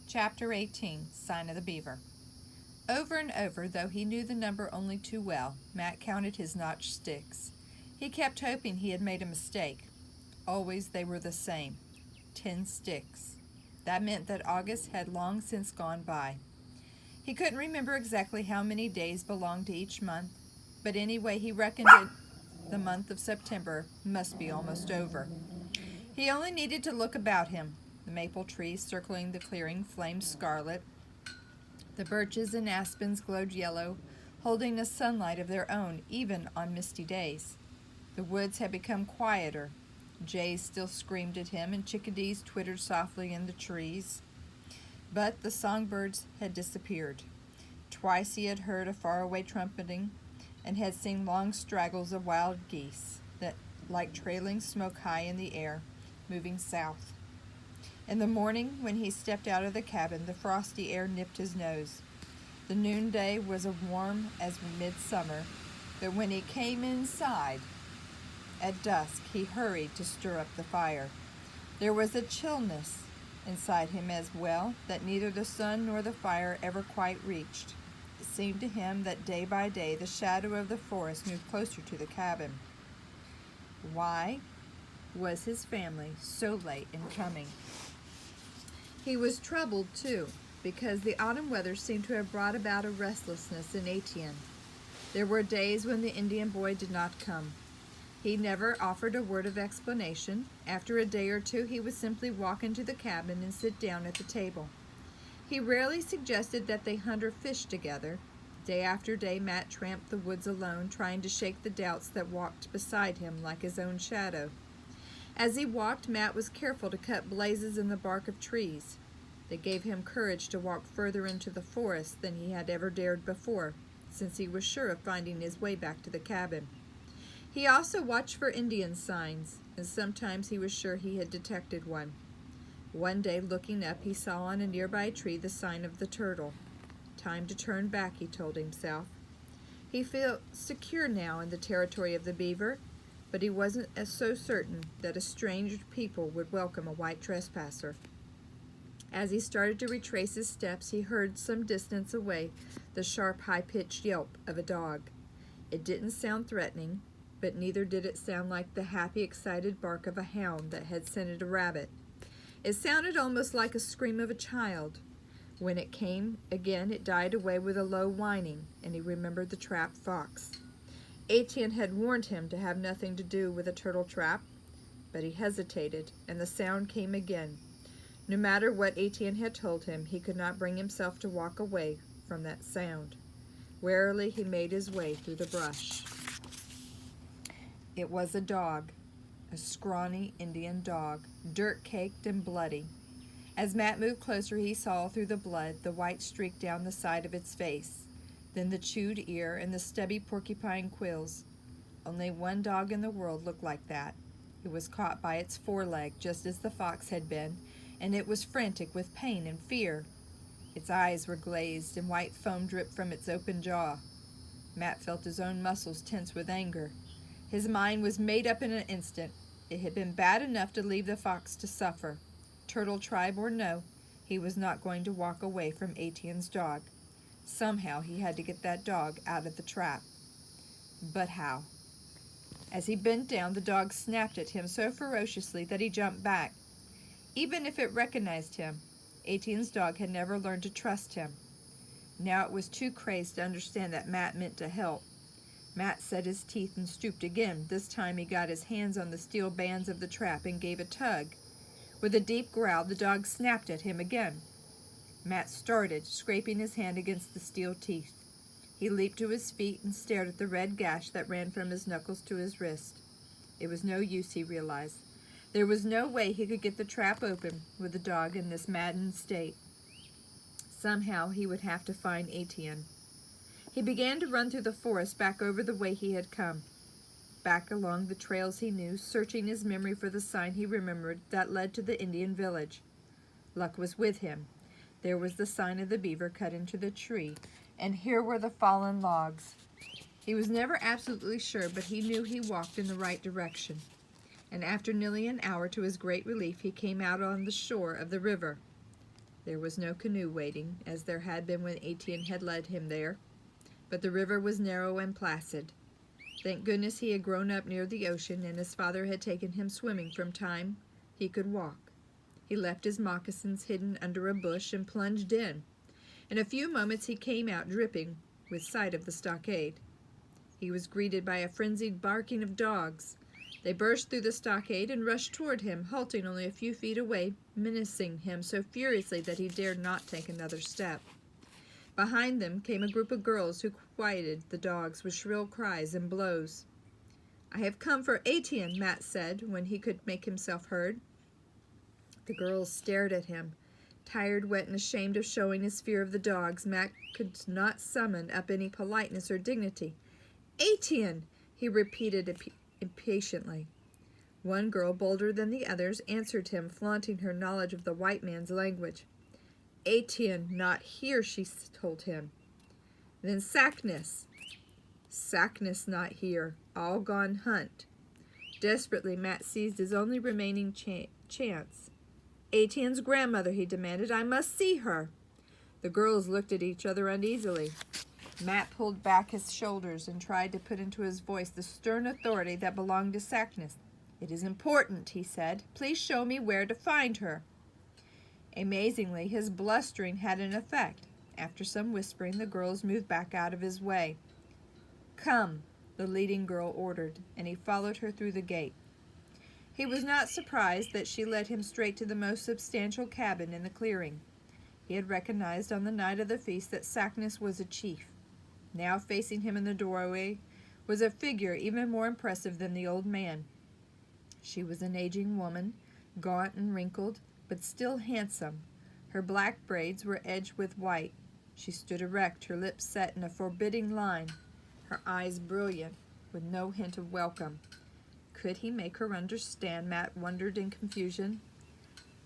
Chapter 18, Sign of the Beaver. Over and over, though he knew the number only too well, Matt counted his notched sticks. He kept hoping he had made a mistake. Always they were the same. 10 sticks. That meant that August had long since gone by. He couldn't remember exactly how many days belonged to each month, but anyway he reckoned the month of September must be almost over. He only needed to look about him. The maple trees circling the clearing flamed scarlet. The birches and aspens glowed yellow, holding a sunlight of their own even on misty days. The woods had become quieter. Jays still screamed at him, and chickadees twittered softly in the trees. But the songbirds had disappeared. Twice he had heard a faraway trumpeting, and had seen long straggles of wild geese that, like trailing smoke high in the air, moving south. In the morning, when he stepped out of the cabin, the frosty air nipped his nose. The noonday was as warm as midsummer, but when he came inside at dusk, he hurried to stir up the fire. There was a chillness inside him as well that neither the sun nor the fire ever quite reached. It seemed to him that day by day the shadow of the forest moved closer to the cabin. Why was his family so late in coming? He was troubled, too, because the autumn weather seemed to have brought about a restlessness in Etienne. There were days when the Indian boy did not come. He never offered a word of explanation. After a day or two, he would simply walk into the cabin and sit down at the table. He rarely suggested that they hunt or fish together. Day after day, Matt tramped the woods alone, trying to shake the doubts that walked beside him like his own shadow. As he walked, Matt was careful to cut blazes in the bark of trees. They gave him courage to walk further into the forest than he had ever dared before, since he was sure of finding his way back to the cabin. He also watched for Indian signs, and sometimes he was sure he had detected one. One day, looking up, he saw on a nearby tree the sign of the turtle. Time to turn back, he told himself. He felt secure now in the territory of the beaver, but he wasn't so certain that a strange people would welcome a white trespasser. As he started to retrace his steps, he heard some distance away the sharp, high-pitched yelp of a dog. It didn't sound threatening, but neither did it sound like the happy, excited bark of a hound that had scented a rabbit. It sounded almost like a scream of a child. When it came again, it died away with a low whining, and he remembered the trapped fox. Etienne had warned him to have nothing to do with a turtle trap, but he hesitated, and the sound came again. No matter what Etienne had told him, he could not bring himself to walk away from that sound. Warily he made his way through the brush. It was a dog, a scrawny Indian dog, dirt-caked and bloody. As Matt moved closer, he saw through the blood the white streak down the side of its face, then the chewed ear and the stubby porcupine quills. Only one dog in the world looked like that. It was caught by its foreleg, just as the fox had been, and it was frantic with pain and fear. Its eyes were glazed, and white foam dripped from its open jaw. Matt felt his own muscles tense with anger. His mind was made up in an instant. It had been bad enough to leave the fox to suffer. Turtle tribe or no, he was not going to walk away from Etienne's dog. Somehow he had to get that dog out of the trap. But how? As he bent down, the dog snapped at him so ferociously that he jumped back. Even if it recognized him, Etienne's dog had never learned to trust him. Now it was too crazed to understand that Matt meant to help. Matt set his teeth and stooped again. This time he got his hands on the steel bands of the trap and gave a tug. With a deep growl, the dog snapped at him again. Matt started, scraping his hand against the steel teeth. He leaped to his feet and stared at the red gash that ran from his knuckles to his wrist. It was no use, he realized. There was no way he could get the trap open with the dog in this maddened state. Somehow he would have to find Etienne. He began to run through the forest back over the way he had come, back along the trails he knew, searching his memory for the sign he remembered that led to the Indian village. Luck was with him. There was the sign of the beaver cut into the tree, and here were the fallen logs. He was never absolutely sure, but he knew he walked in the right direction. And after nearly an hour, to his great relief, he came out on the shore of the river. There was no canoe waiting, as there had been when Etienne had led him there, but the river was narrow and placid. Thank goodness he had grown up near the ocean, and his father had taken him swimming from time he could walk. He left his moccasins hidden under a bush and plunged in. In a few moments he came out dripping with sight of the stockade. He was greeted by a frenzied barking of dogs. They burst through the stockade and rushed toward him, halting only a few feet away, menacing him so furiously that he dared not take another step. Behind them came a group of girls who quieted the dogs with shrill cries and blows. "I have come for Etienne," Matt said when he could make himself heard. The girls stared at him. Tired, wet, and ashamed of showing his fear of the dogs, Matt could not summon up any politeness or dignity. "Etienne!" he repeated impatiently. One girl, bolder than the others, answered him, flaunting her knowledge of the white man's language. "Etienne, not here," she told him. "Then Sackness." "Sackness not here. All gone hunt." Desperately, Matt seized his only remaining chance. "Etienne's grandmother," he demanded. "I must see her." The girls looked at each other uneasily. Matt pulled back his shoulders and tried to put into his voice the stern authority that belonged to Sackness. "It is important," he said. "Please show me where to find her." Amazingly, his blustering had an effect. After some whispering, the girls moved back out of his way. "Come," the leading girl ordered, and he followed her through the gate. He was not surprised that she led him straight to the most substantial cabin in the clearing. He had recognized on the night of the feast that Sackness was a chief. Now facing him in the doorway was a figure even more impressive than the old man. She was an aging woman, gaunt and wrinkled, but still handsome. Her black braids were edged with white. She stood erect, her lips set in a forbidding line, her eyes brilliant, with no hint of welcome. Could he make her understand? Matt wondered in confusion.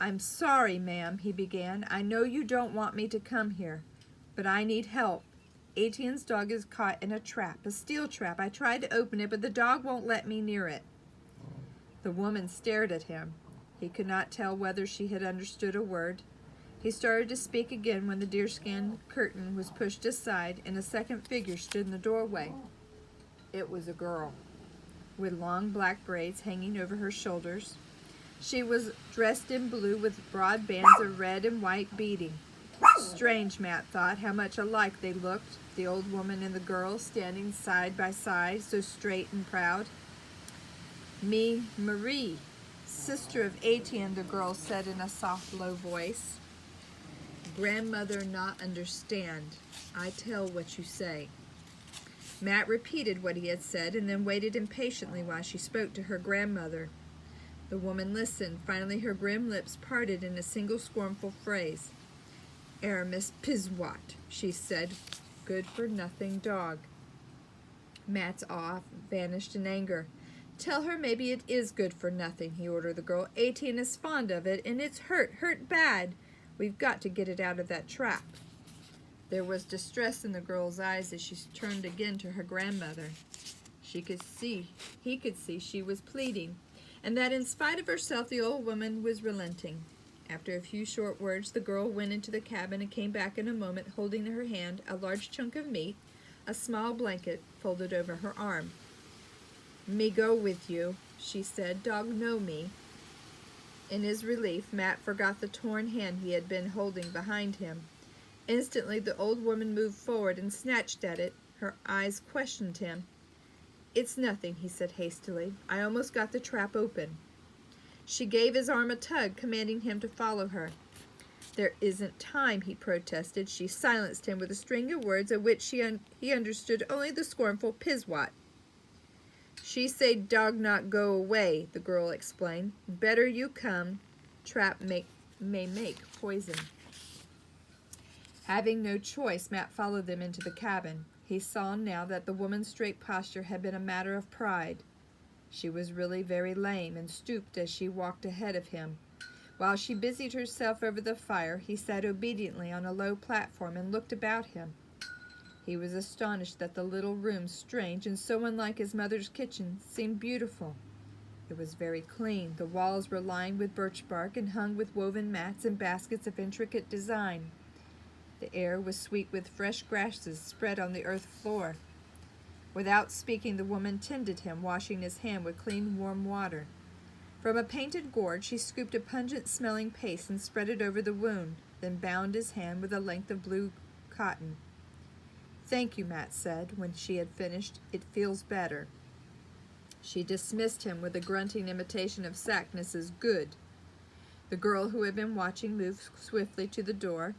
"I'm sorry, ma'am," he began. "I know you don't want me to come here, but I need help. Etienne's dog is caught in a trap, a steel trap. I tried to open it, but the dog won't let me near it." The woman stared at him. He could not tell whether she had understood a word. He started to speak again when the deerskin curtain was pushed aside and a second figure stood in the doorway. It was a girl, with long black braids hanging over her shoulders. She was dressed in blue with broad bands of red and white beading. Strange, Matt thought, how much alike they looked, the old woman and the girl, standing side by side, so straight and proud. "Me, Marie, sister of Etienne," the girl said in a soft, low voice. "Grandmother not understand. I tell what you say." Matt repeated what he had said and then waited impatiently while she spoke to her grandmother. The woman listened. Finally, her grim lips parted in a single scornful phrase. "Aramis Piswat," she said. "Good-for-nothing dog." Matt's awe vanished in anger. "Tell her maybe it is good for nothing," he ordered the girl. "Etienne is fond of it, and it's hurt bad. We've got to get it out of that trap." There was distress in the girl's eyes as she turned again to her grandmother. He could see she was pleading, and that in spite of herself the old woman was relenting. After a few short words, the girl went into the cabin and came back in a moment holding in her hand a large chunk of meat, a small blanket folded over her arm. "Me go with you," she said. "Dog know me." In his relief, Matt forgot the torn hand he had been holding behind him. Instantly, the old woman moved forward and snatched at it. Her eyes questioned him. "It's nothing," he said hastily. "I almost got the trap open." She gave his arm a tug, commanding him to follow her. "There isn't time," he protested. She silenced him with a string of words of which he understood only the scornful Piswat. "She say dog not go away," the girl explained. "Better you come. Trap may make poison." Having no choice, Matt followed them into the cabin. He saw now that the woman's straight posture had been a matter of pride. She was really very lame and stooped as she walked ahead of him. While she busied herself over the fire, he sat obediently on a low platform and looked about him. He was astonished that the little room, strange and so unlike his mother's kitchen, seemed beautiful. It was very clean. The walls were lined with birch bark and hung with woven mats and baskets of intricate design. The air was sweet with fresh grasses spread on the earth floor. Without speaking, the woman tended him, washing his hand with clean, warm water. From a painted gourd, she scooped a pungent-smelling paste and spread it over the wound, then bound his hand with a length of blue cotton. "Thank you," Matt said, when she had finished. "It feels better." She dismissed him with a grunting imitation of Sackness's "good." The girl who had been watching moved swiftly to the door.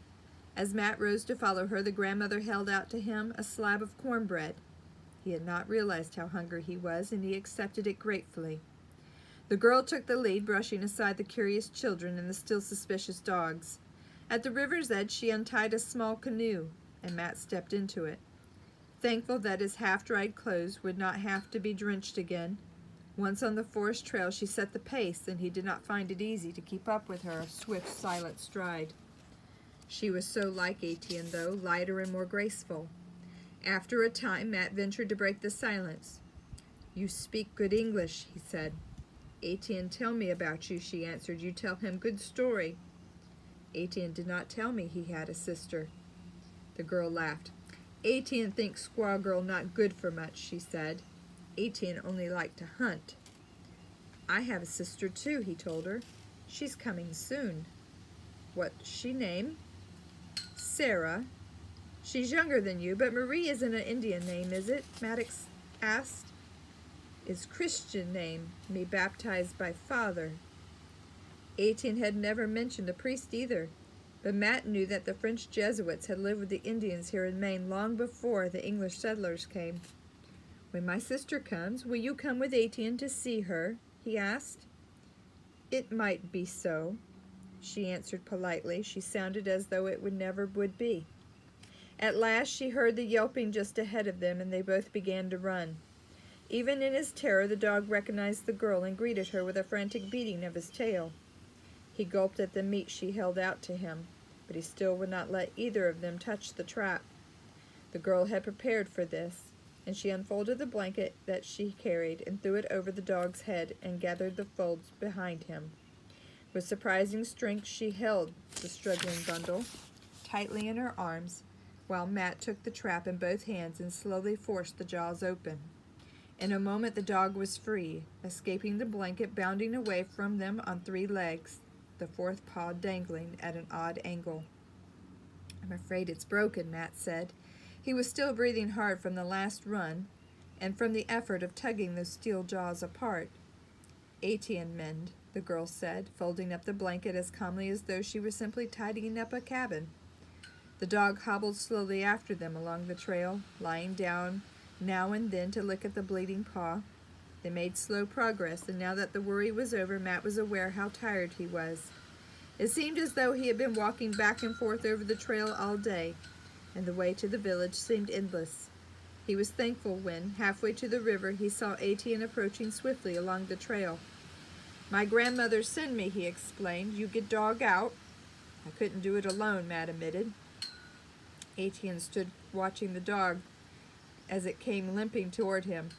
As Matt rose to follow her, the grandmother held out to him a slab of cornbread. He had not realized how hungry he was, and he accepted it gratefully. The girl took the lead, brushing aside the curious children and the still suspicious dogs. At the river's edge, she untied a small canoe, and Matt stepped into it, thankful that his half-dried clothes would not have to be drenched again. Once on the forest trail, she set the pace, and he did not find it easy to keep up with her swift, silent stride. She was so like Etienne, though, lighter and more graceful. After a time, Matt ventured to break the silence. "You speak good English," he said. "Etienne tell me about you," she answered. "You tell him good story." "Etienne did not tell me he had a sister." The girl laughed. "Etienne thinks squaw girl not good for much," she said. "Etienne only like to hunt." "I have a sister too," he told her. "She's coming soon." "What's she name?" "Sarah." "She's younger than you, but Marie isn't an Indian name, is it?" Maddox asked. "It's Christian name, me baptized by father." Etienne had never mentioned a priest either, but Matt knew that the French Jesuits had lived with the Indians here in Maine long before the English settlers came. "When my sister comes, will you come with Etienne to see her?" he asked. "It might be so," she answered politely. She sounded as though it never would be. At last she heard the yelping just ahead of them, and they both began to run. Even in his terror, the dog recognized the girl and greeted her with a frantic beating of his tail. He gulped at the meat she held out to him, but he still would not let either of them touch the trap. The girl had prepared for this, and she unfolded the blanket that she carried and threw it over the dog's head and gathered the folds behind him. With surprising strength, she held the struggling bundle tightly in her arms, while Matt took the trap in both hands and slowly forced the jaws open. In a moment the dog was free, escaping the blanket, bounding away from them on 3 legs, the 4th paw dangling at an odd angle. "I'm afraid it's broken," Matt said. He was still breathing hard from the last run and from the effort of tugging those steel jaws apart. "Etienne mend," the girl said, folding up the blanket as calmly as though she were simply tidying up a cabin. The dog hobbled slowly after them along the trail, lying down now and then to lick at the bleeding paw. They made slow progress, and now that the worry was over, Matt was aware how tired he was. It seemed as though he had been walking back and forth over the trail all day, and the way to the village seemed endless. He was thankful when, halfway to the river, he saw Etienne approaching swiftly along the trail. "My grandmother sent me," he explained. "You get dog out." "I couldn't do it alone," Matt admitted. Etienne stood watching the dog as it came limping toward him.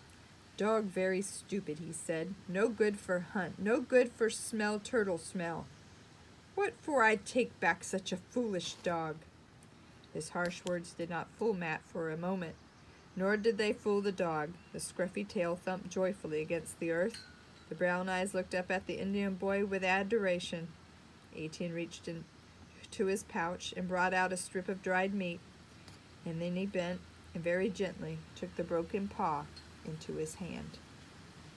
"Dog very stupid," he said. "No good for hunt. No good for smell turtle smell. What for I take back such a foolish dog?" His harsh words did not fool Matt for a moment, nor did they fool the dog. The scruffy tail thumped joyfully against the earth. The brown eyes looked up at the Indian boy with adoration. Etienne reached into his pouch and brought out a strip of dried meat, and then he bent and very gently took the broken paw into his hand.